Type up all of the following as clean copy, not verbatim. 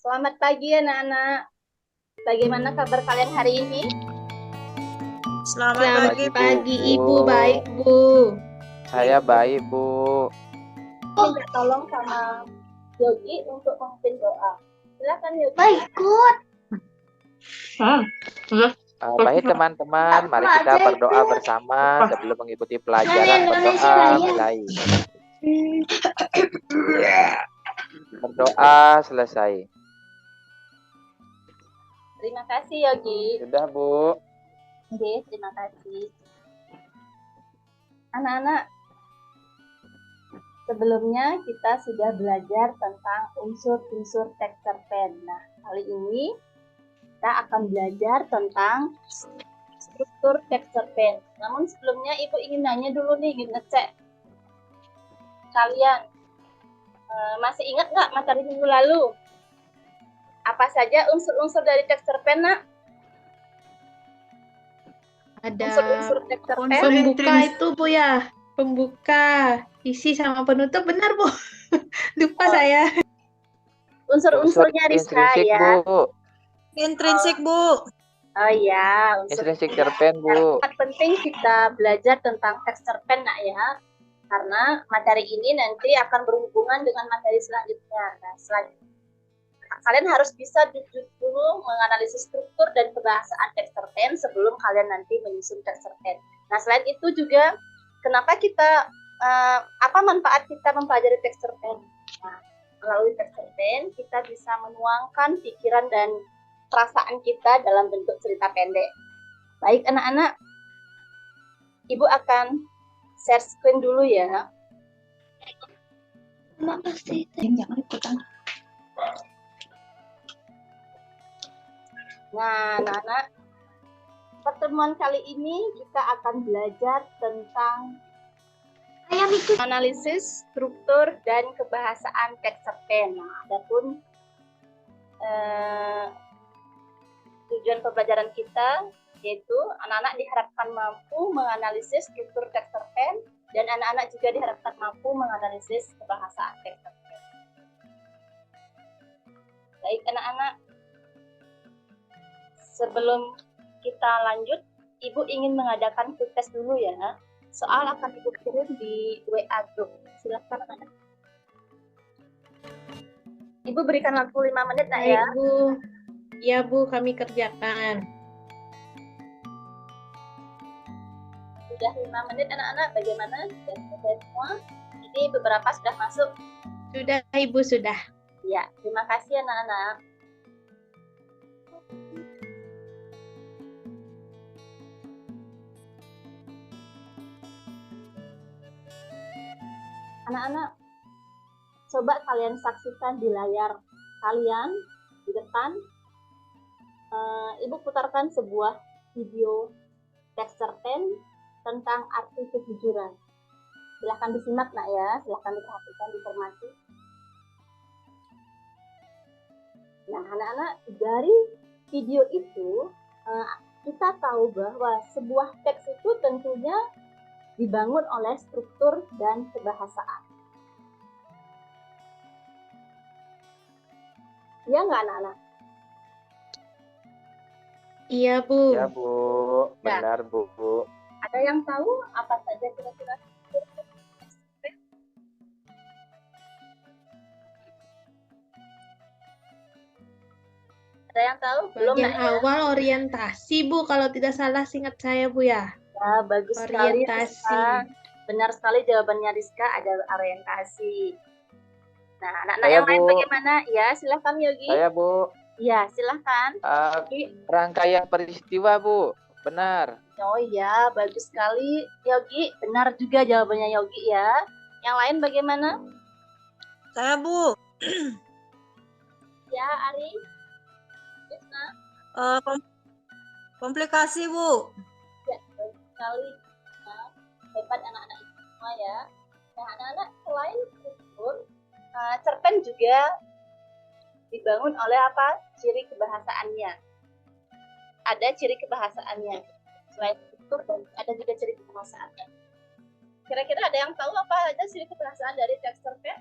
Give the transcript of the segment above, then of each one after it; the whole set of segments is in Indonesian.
Selamat pagi anak-anak. Bagaimana kabar kalian hari ini? Selamat Selamat pagi, Bu. pagi, Ibu. Baik, Bu. Saya baik, Bu. Minta tolong sama Yogi untuk memimpin doa. Silakan Yogi. Ikut. Baik teman-teman, mari kita berdoa bersama sebelum mengikuti pelajaran Indonesia berdoa Raya. mulai. Berdoa selesai. Terima kasih Yogi. Sudah, Bu. Oke, terima kasih. Anak-anak, sebelumnya kita sudah belajar tentang unsur-unsur texture pen. Nah, kali ini kita akan belajar tentang struktur texture pen. Namun sebelumnya Ibu ingin nanya dulu nih, ingin ngecek. Kalian masih ingat nggak materi minggu lalu? Apa saja unsur-unsur dari texture pen, Nak? Ada Unsur-unsur texture pen. pembuka itu, Bu ya. Pembuka, isi sama penutup, benar, Bu? Lupa saya. Unsur-unsurnya Rizka Intrinsik, ya. Bu. Intrinsik, Bu. Oh iya, unsur Intrinsik cerpen, Bu. sangat penting kita belajar tentang texture pen, Nak ya. Karena materi ini nanti akan berhubungan dengan materi selanjutnya. Nah, selanjutnya kalian harus bisa dulu menganalisis struktur dan kebahasaan texture pen sebelum kalian nanti menyusun texture pen. Nah, selain itu juga kenapa kita apa manfaat kita mempelajari texture pen? Nah, melalui texture pen kita bisa menuangkan pikiran dan perasaan kita dalam bentuk cerita pendek. Baik anak-anak, Ibu akan share screen dulu ya. Makasih. Jangan ikutan. Nah, anak-anak, pertemuan kali ini kita akan belajar tentang analisis, struktur, dan kebahasaan texture pen. Nah, adapun tujuan pembelajaran kita yaitu anak-anak diharapkan mampu menganalisis struktur texture pen dan anak-anak juga diharapkan mampu menganalisis kebahasaan texture pen. Baik anak-anak, sebelum kita lanjut, Ibu ingin mengadakan quick test dulu ya. Soal akan Ibu kirim di WA group. Silakan anak-anak. Ibu berikan waktu 5 menit nak ya. Baik, Bu. Ya, Bu, kami kerjakan. Sudah 5 menit anak-anak, bagaimana? Sudah selesai semua? Ini beberapa sudah masuk. Sudah, Ibu, sudah. Ya, terima kasih anak-anak. Anak-anak, coba kalian saksikan di layar kalian di depan. Ibu putarkan sebuah video texture pen tentang arti kejujuran. Silahkan disimak nak ya, silahkan diperhatikan, dicermati. Nah anak-anak, dari video itu kita tahu bahwa sebuah teks itu tentunya dibangun oleh struktur dan kebahasaan. Iya nggak anak-anak? Iya, Bu. Ya, Bu. Benar, Bu. Ada yang tahu apa saja kira-kira? Ada yang tahu? Belum Bagian nak ya? awal orientasi, Bu, kalau tidak salah seingat saya, Bu ya. Ya, bagus sekali Orientasi. Rizka. Benar sekali jawabannya Rizka, ada orientasi. Nah, anak-anak Saya, yang lain Bu. bagaimana? Ya, silahkan Yogi. Saya, Bu. Ya, silahkan. Rangkaian peristiwa, Bu. Benar. Oh iya, bagus sekali Yogi. Benar juga jawabannya Yogi ya. Yang lain bagaimana? Saya, Bu. Ya, Ari. Krisna. Komplikasi, Bu. Ya, bagus sekali. Nah, hebat anak-anak itu semua ya. Nah, anak-anak selain struktur, cerpen juga dibangun oleh apa? Ciri kebahasaannya. Ada ciri kebahasaannya. Selain struktur, ada juga ciri kebahasaannya. Kira-kira ada yang tahu apa aja ciri kebahasaan dari texture pen?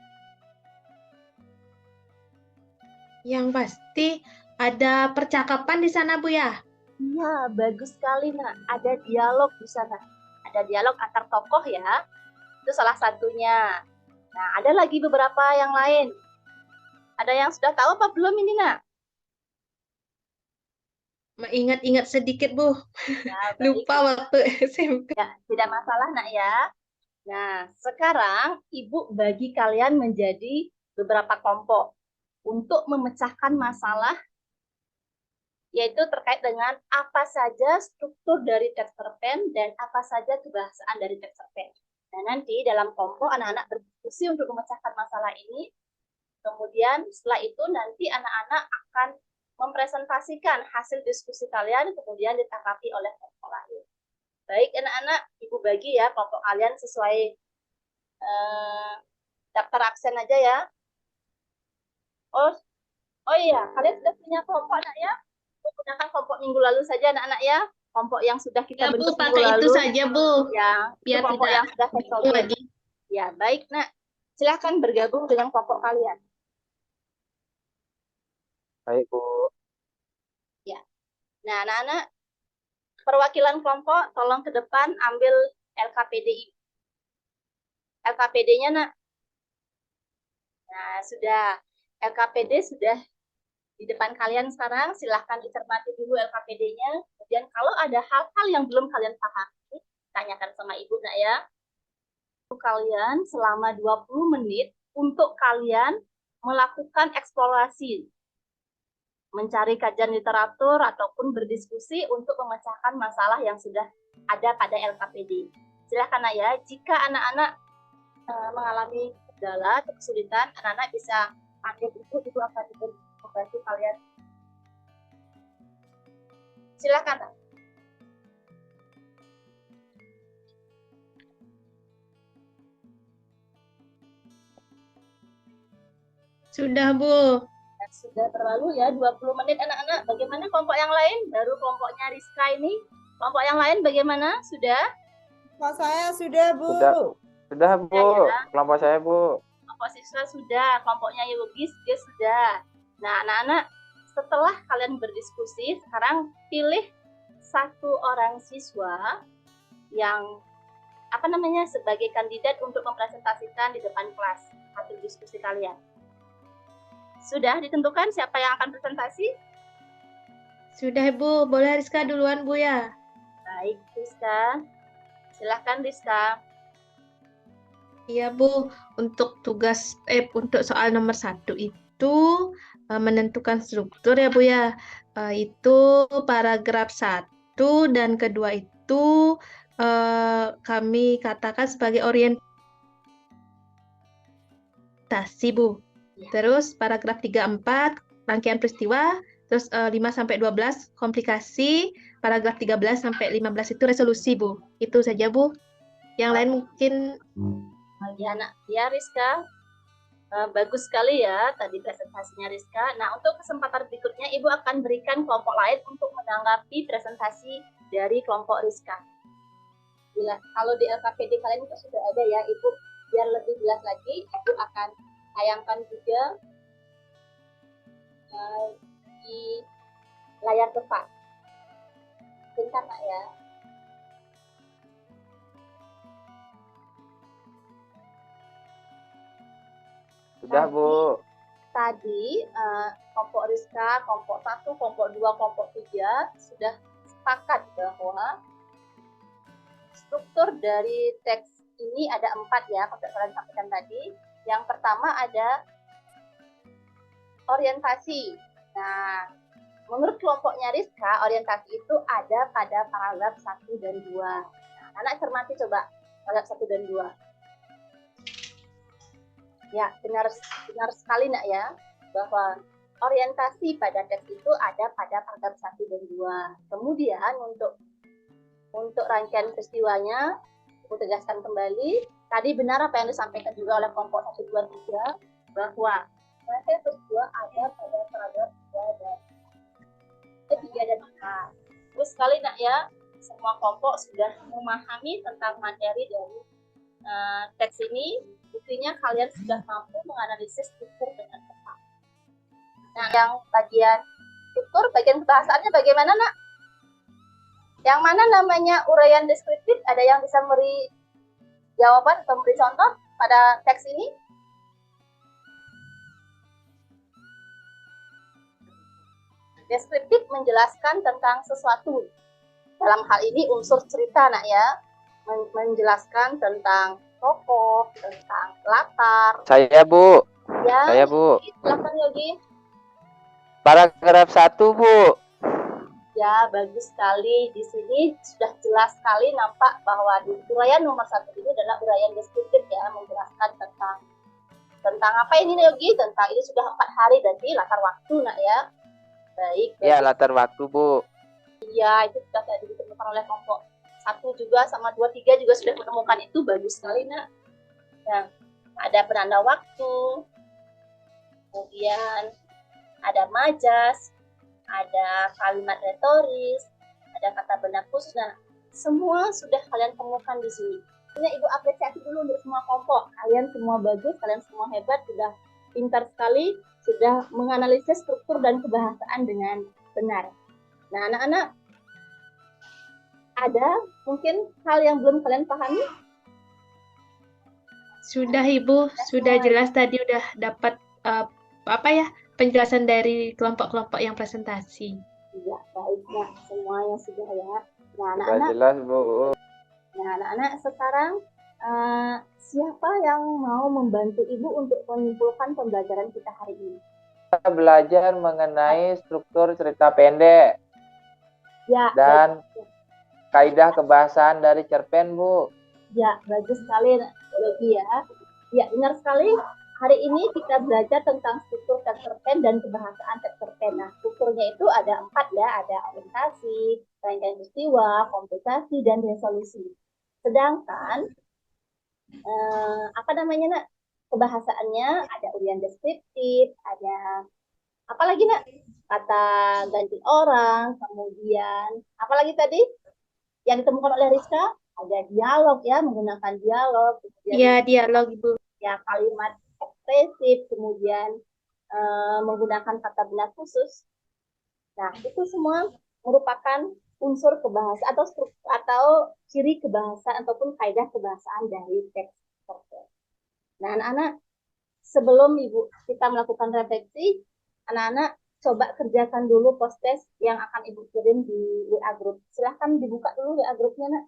Yang pasti ada percakapan di sana, Bu ya? Iya, bagus sekali, Nak. Ada dialog di sana. Ada dialog antar tokoh ya. Itu salah satunya. Nah, ada lagi beberapa yang lain. Ada yang sudah tahu apa belum ini, Nak? Ingat-ingat sedikit, Bu. Ya, baik. Lupa waktu SMP. Ya, tidak masalah, Nak ya. Nah, sekarang Ibu bagi kalian menjadi beberapa kelompok untuk memecahkan masalah, yaitu terkait dengan apa saja struktur dari teks cerpen dan apa saja kebahasaan dari teks cerpen. Nah, nanti dalam kelompok anak-anak berdiskusi untuk memecahkan masalah ini. Kemudian setelah itu nanti anak-anak akan mempresentasikan hasil diskusi kalian, kemudian ditanggapi oleh kelompok lain. Baik anak-anak, Ibu bagi ya kelompok kalian sesuai daftar absen aja ya. Oh iya, kalian sudah punya kelompok anak ya? Gunakan kelompok minggu lalu saja anak-anak ya. Kelompok yang sudah kita Ya, Bu, bentuk minggu pakai lalu. itu saja, Bu. Ya, Biar kelompok tidak yang sudah saya bingung coba. lagi. Ya, baik, Nak. Silahkan bergabung dengan kelompok kalian. Baik, Bu. Ya. Nah, anak-anak, perwakilan kelompok tolong ke depan ambil LKPD. LKPD-nya, Nak. Nah, sudah. LKPD sudah di depan kalian sekarang. Silahkan dicermati dulu LKPD-nya. Kemudian kalau ada hal-hal yang belum kalian pahami, tanyakan sama Ibu, Nak ya. Kalian selama 20 menit untuk kalian melakukan eksplorasi, mencari kajian literatur ataupun berdiskusi untuk memecahkan masalah yang sudah ada pada LKPD. Silakan ya, jika anak-anak mengalami kendala atau kesulitan, anak-anak bisa panggil ibu akan membantu kalian. Silakan. Sudah, Bu. Sudah berlalu ya 20 menit anak-anak. Bagaimana kelompok yang lain? Baru kelompoknya Rizka ini. Kelompok yang lain bagaimana? Sudah? Kelompok saya sudah, Bu. Sudah, Bu. Ya. Kelompok saya, Bu. Kelompok siswa sudah. Kelompoknya Yogis dia sudah. Nah, anak-anak, setelah kalian berdiskusi, sekarang pilih satu orang siswa yang sebagai kandidat untuk mempresentasikan di depan kelas hasil diskusi kalian. Sudah ditentukan siapa yang akan presentasi? Sudah, Bu. Boleh Rizka duluan, Bu ya? Baik, Rizka. Silahkan, Rizka. Iya, Bu. Untuk untuk soal nomor 1 itu menentukan struktur ya, Bu ya. Itu paragraf 1 dan kedua itu kami katakan sebagai orientasi, Bu. Ya. Terus paragraf 3-4 rangkaian peristiwa, terus 5-12 komplikasi, paragraf 13-15 itu resolusi, Bu. Itu saja, Bu. Yang lain mungkin ya, Nak. Ya, Rizka. Bagus sekali ya tadi presentasinya Rizka. Nah, untuk kesempatan berikutnya Ibu akan berikan kelompok lain untuk menanggapi presentasi dari kelompok Rizka. Kalau di LKPD kalian itu sudah ada ya, Ibu biar lebih jelas lagi, Ibu akan tayangkan juga di layar depan. Bentar, Nak ya. Sudah, Bu. Tadi kelompok Rizka, kelompok 1, kelompok 2, kelompok 3 sudah sepakat bahwa struktur dari teks ini ada 4 ya, kalau kalian sampaikan tadi. Yang pertama ada orientasi. Nah, menurut kelompoknya Rizka, orientasi itu ada pada paragraf 1 dan 2. Nah, anak cermati coba paragraf 1 dan 2. Ya, benar sekali, Nak ya, bahwa orientasi pada teks itu ada pada paragraf 1 dan 2. Kemudian untuk rangkaian peristiwanya, aku tegaskan kembali, tadi benar apa yang disampaikan juga oleh kelompok 1, 2, 3, bahwa rangkaian peristiwa ada pada paragraf 3 dan 4. Terus sekali, Nak ya, semua kelompok sudah memahami tentang materi dari teks ini. Buktinya kalian sudah mampu menganalisis struktur dengan tepat. Nah, yang bagian struktur, bagian kebahasaannya bagaimana, Nak? Yang mana namanya uraian deskriptif? Ada yang bisa memberi jawaban atau memberi contoh pada teks ini? Deskriptif menjelaskan tentang sesuatu. Dalam hal ini unsur cerita, Nak ya. Menjelaskan tentang tokoh, tentang latar. Saya, Bu. Ya, Saya, Bu. silakan Yogi. Paragraf 1, Bu. Ya, bagus sekali. Di sini sudah jelas sekali nampak bahwa di uraian nomor 1 ini adalah uraian deskriptif ya, menjelaskan tentang apa ini Yogi? Tentang ini sudah 4 hari berarti latar waktu, Nak ya. Baik. Ya, latar waktu, Bu. Iya, itu sudah tadi ditemukan oleh kelompok 1 juga sama 2, 3 juga sudah menemukan itu. Bagus sekali, Nak. Nah, ada penanda waktu, kemudian ada majas, ada kalimat retoris, ada kata benda khusus. Nah, semua sudah kalian temukan di sini. Ini Ibu apresiasi dulu untuk semua kelompok. Kalian semua bagus, kalian semua hebat, sudah pintar sekali, sudah menganalisis struktur dan kebahasaan dengan benar. Nah, anak-anak, ada mungkin hal yang belum kalian pahami? Sudah Ibu, sudah jelas tadi udah dapat penjelasan dari kelompok-kelompok yang presentasi. Iya, baiknya semuanya sudah ya. Nah, Sudah anak-anak, jelas, Bu. nah, anak-anak sekarang siapa yang mau membantu Ibu untuk menyimpulkan pembelajaran kita hari ini? Kita belajar mengenai struktur cerita pendek Ya, dan kaidah kebahasaan dari cerpen, Bu. ya, bagus sekali Yogi ya. Ya, benar sekali. Hari ini kita belajar tentang struktur teks cerpen dan kebahasaan teks cerpen. Nah, strukturnya itu ada 4 ya, ada orientasi, rangkaian peristiwa, komplikasi, dan resolusi. Sedangkan Nak? Kebahasaannya ada uraian deskriptif, ada apa lagi, Nak? Kata ganti orang, kemudian apa lagi tadi yang ditemukan oleh Rizka? Ada dialog ya, menggunakan dialog. Iya, dialog Ibu. Ya, kalimat ekspresif, kemudian menggunakan kata benda khusus. Nah, itu semua merupakan unsur kebahasaan atau ciri kebahasaan ataupun kaidah kebahasaan dari teks cerpen. Nah, anak-anak, sebelum Ibu kita melakukan refleksi, anak-anak coba kerjakan dulu post-test yang akan Ibu kirim di WA group. Silahkan dibuka dulu WA grupnya, Nak.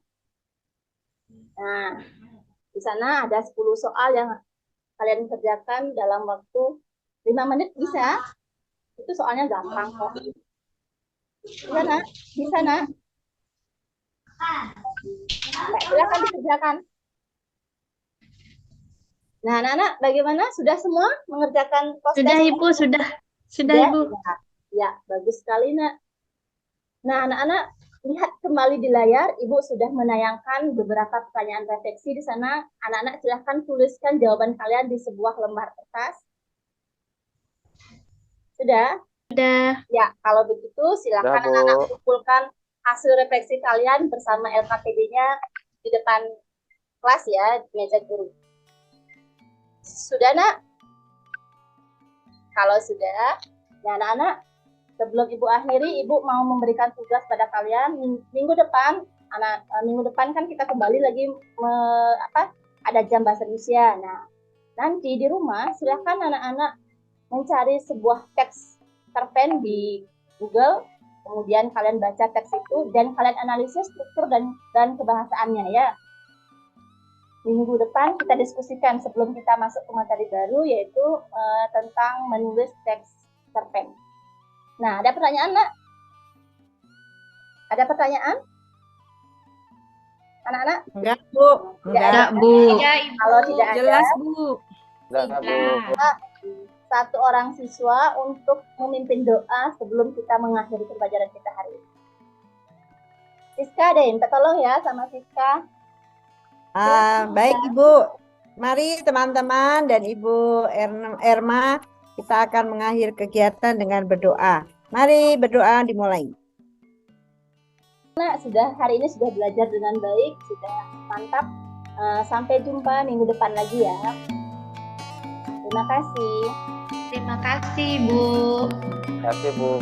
Nah, di sana ada 10 soal yang kalian kerjakan dalam waktu 5 menit bisa. Itu soalnya gampang kok. Bisa, Nak? Bisa, Nak? Silahkan dikerjakan. Nah, anak-anak, bagaimana? Sudah semua mengerjakan post-test? Sudah Ibu, sudah Ibu. Ya, bagus sekali, Nak. Nah, anak-anak, lihat kembali di layar, Ibu sudah menayangkan beberapa pertanyaan refleksi di sana. Anak-anak silahkan tuliskan jawaban kalian di sebuah lembar kertas. Sudah? Sudah. Ya, kalau begitu silahkan anak-anak kumpulkan hasil refleksi kalian bersama LKPD-nya di depan kelas ya, di meja guru. Sudah, Nak? Kalau sudah, ya anak-anak, sebelum Ibu akhiri, Ibu mau memberikan tugas pada kalian minggu depan. Minggu depan kan kita kembali lagi ada jam bahasa Indonesia. Nah, nanti di rumah silahkan anak-anak mencari sebuah teks cerpen di Google, kemudian kalian baca teks itu dan kalian analisis struktur dan kebahasaannya ya. Minggu depan kita diskusikan sebelum kita masuk ke materi baru, yaitu tentang menulis teks cerpen. Nah, ada pertanyaan, Nak? Ada pertanyaan? Anak-anak? Enggak, Bu. Enggak, Bu. Kalau tidak ada, Jelas, Bu. Enggak, Bu. satu orang siswa untuk memimpin doa sebelum kita mengakhiri pembelajaran kita hari ini. Siska, ada yang minta tolong ya sama Siska. Baik, Ibu. Mari teman-teman dan Ibu Erma, kita akan mengakhiri kegiatan dengan berdoa. Mari berdoa dimulai. Nah, hari ini sudah belajar dengan baik, sudah mantap. Sampai jumpa minggu depan lagi ya. Terima kasih. Terima kasih, Bu. Terima kasih Bu.